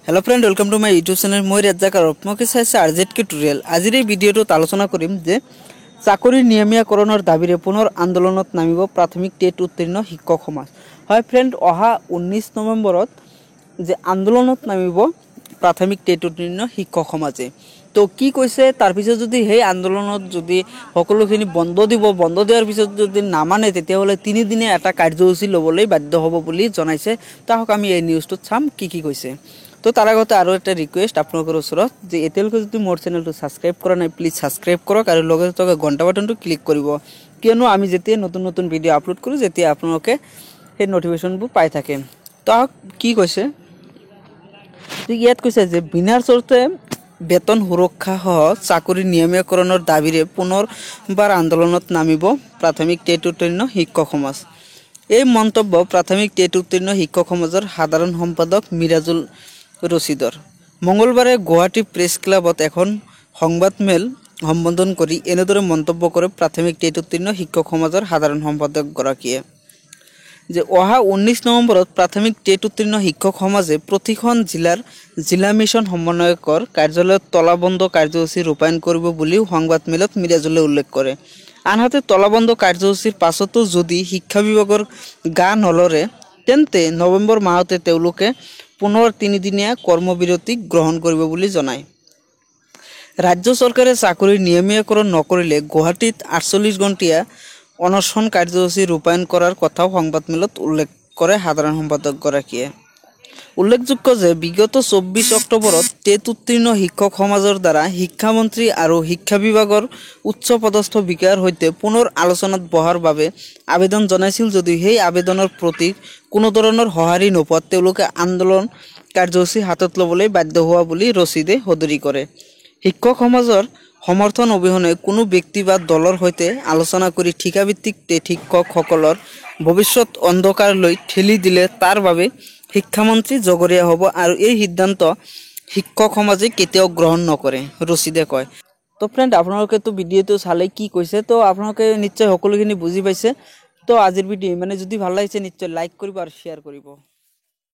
Hello friend welcome to my YouTube channel मैं रेज्जाक आपके चाइছে RZ tutorial আজিৰ এই ভিডিঅ'টোত আলোচনা কৰিম যে চাকৰি নিয়মীয়াকৰণৰ দাবীৰে পুনৰ আন্দোলনত নামিব প্ৰাথমিক টেট উত্তীৰ্ণ শিক্ষক সমাজ। হয় ফ্ৰেন্ড অহা 19 নৱেম্বৰত যে আন্দোলনত নামিব প্ৰাথমিক টেট উত্তীৰ্ণ শিক্ষক সমাজে। তো কি কৈছে তাৰ পিছত যদি সেই আন্দোলনত যদি সকলোখিনি বন্ধ দিয়াৰ পিছত যদি নামানে তেতিয়া হলে 3 দিনে এটা কাৰ্যসূচী লবলৈ বাধ্য হ'ব বুলি জনাইছে। তাহক আমি এই নিউজটো চাম কি কৈছে। তো তার আগতে আরো একটা রিকোয়েস্ট আপনাদের ওচৰত যে এতিয়ালৈকে যদি মোৰ চ্যানেলটো সাবস্ক্ৰাইব কৰা নাই প্লিজ সাবস্ক্ৰাইব কৰক আৰু লগতে থকা ঘণ্টা বাটনটো ক্লিক কৰিব কিয়নো আমি যেতিয়া নতুন ভিডিও আপলোড কৰো যেতিয়া আপোনালোকে সেই নোটিফিকেশনবোৰ পাই থাকে। তো কি কৈছে ইয়াত কৈছে যে বিনাৰ চৰ্তে বেতন সুৰক্ষা সহ চাকৰি নিয়মীয়াকৰণৰ দাবীৰে পুনৰবাৰ আন্দোলনত নামিব প্ৰাথমিক টেট উত্তীৰ্ণ শিক্ষক সমাজ। এই মন্তব্য প্ৰাথমিক টেট উত্তীৰ্ণ শিক্ষক সমাজৰ সাধাৰণ সম্পাদক মিৰাজুল ৰশিদৰ মঙ্গলবাৰে গুৱাহাটী প্ৰেছ ক্লাবত এখন সংবাদমেল সম্বোধন কৰি এনেদৰে মন্তব্য কৰে প্ৰাথমিক টেট উত্তীৰ্ণ শিক্ষক সমাজৰ সাধাৰণ সম্পাদক গৰাকীয়ে যে অহা 19 নৱেম্বৰত প্ৰাথমিক টেট উত্তীৰ্ণ শিক্ষক সমাজে প্ৰতিখন জিলা মিছন সমন্বয়কৰ কাৰ্যালয়ত তলাবন্ধ কাৰ্যসূচী ৰূপায়ণ কৰিব বুলি সংবাদমেলত মিৰাজুলে উল্লেখ কৰে। আনহাতে তলাবন্ধ কাৰ্যসূচীৰ পাছতো যদি শিক্ষা বিভাগৰ গা নলৰে তেন্তে নৱেম্বৰ মাহতে তেওঁলোকে পুনৰ 3 দিনীয়া কৰ্মবিৰতি গ্ৰহণ কৰিব বুলি জনায়। ৰাজ্য চৰকাৰে চাকৰি নিয়মীয়াকৰণ নকৰিলে গুৱাহাটীত 48 ঘণ্টীয়া অনশন কাৰ্যসূচী ৰূপায়ণ কৰাৰ কথাও সংবাদমেলত উল্লেখ কৰে সাধাৰণ সম্পাদক গৰাকীয়ে। উল্লেখযোগ্য যে বিগত 24 অক্টোবৰত টেট উত্তীৰ্ণ শিক্ষক সমাজৰ দ্বাৰা শিক্ষামন্ত্ৰী আৰু শিক্ষা বিভাগৰ উচ্চ পদস্থ বিষয়াৰ সৈতে পুনৰ আলোচনাত বহাৰ বাবে আবেদন জনাইছিল যদিও সেই আবেদনৰ প্ৰতি কোনো ধৰণৰ সঁহাৰি নোপোৱাত তেওঁলোকে আন্দোলন কাৰ্যসূচী হাতত ল'বলৈ বাধ্য হোৱা বুলি ৰচিদে সদৰি কৰে। শিক্ষক সমাজৰ সমৰ্থন অবিহনে কোনো ব্যক্তি বা দলৰ সৈতে আলোচনা কৰি ঠিকাভিত্তিক টেট শিক্ষকসকলৰ ভৱিষ্যত অন্ধকাৰলৈ ঠেলি দিলে তাৰ বাবে শিক্ষামন্ত্ৰী জগৰীয়া হ'ব আৰু এই সিদ্ধান্ত শিক্ষক সমাজে কেতিয়াও গ্ৰহণ নকৰে ৰচিদে কয়। তো ফ্ৰেন্ড আপোনালোকে তো ভিডিঅ'টো চালে কি কৈছে তো আপোনালোকে নিশ্চয় সকলোখিনি বুজি পাইছে। তো আজিৰ ভিডিঅ' মানে যদি ভাল লাগিছে নিশ্চয় লাইক কৰিব আৰু শ্বেয়াৰ কৰিব।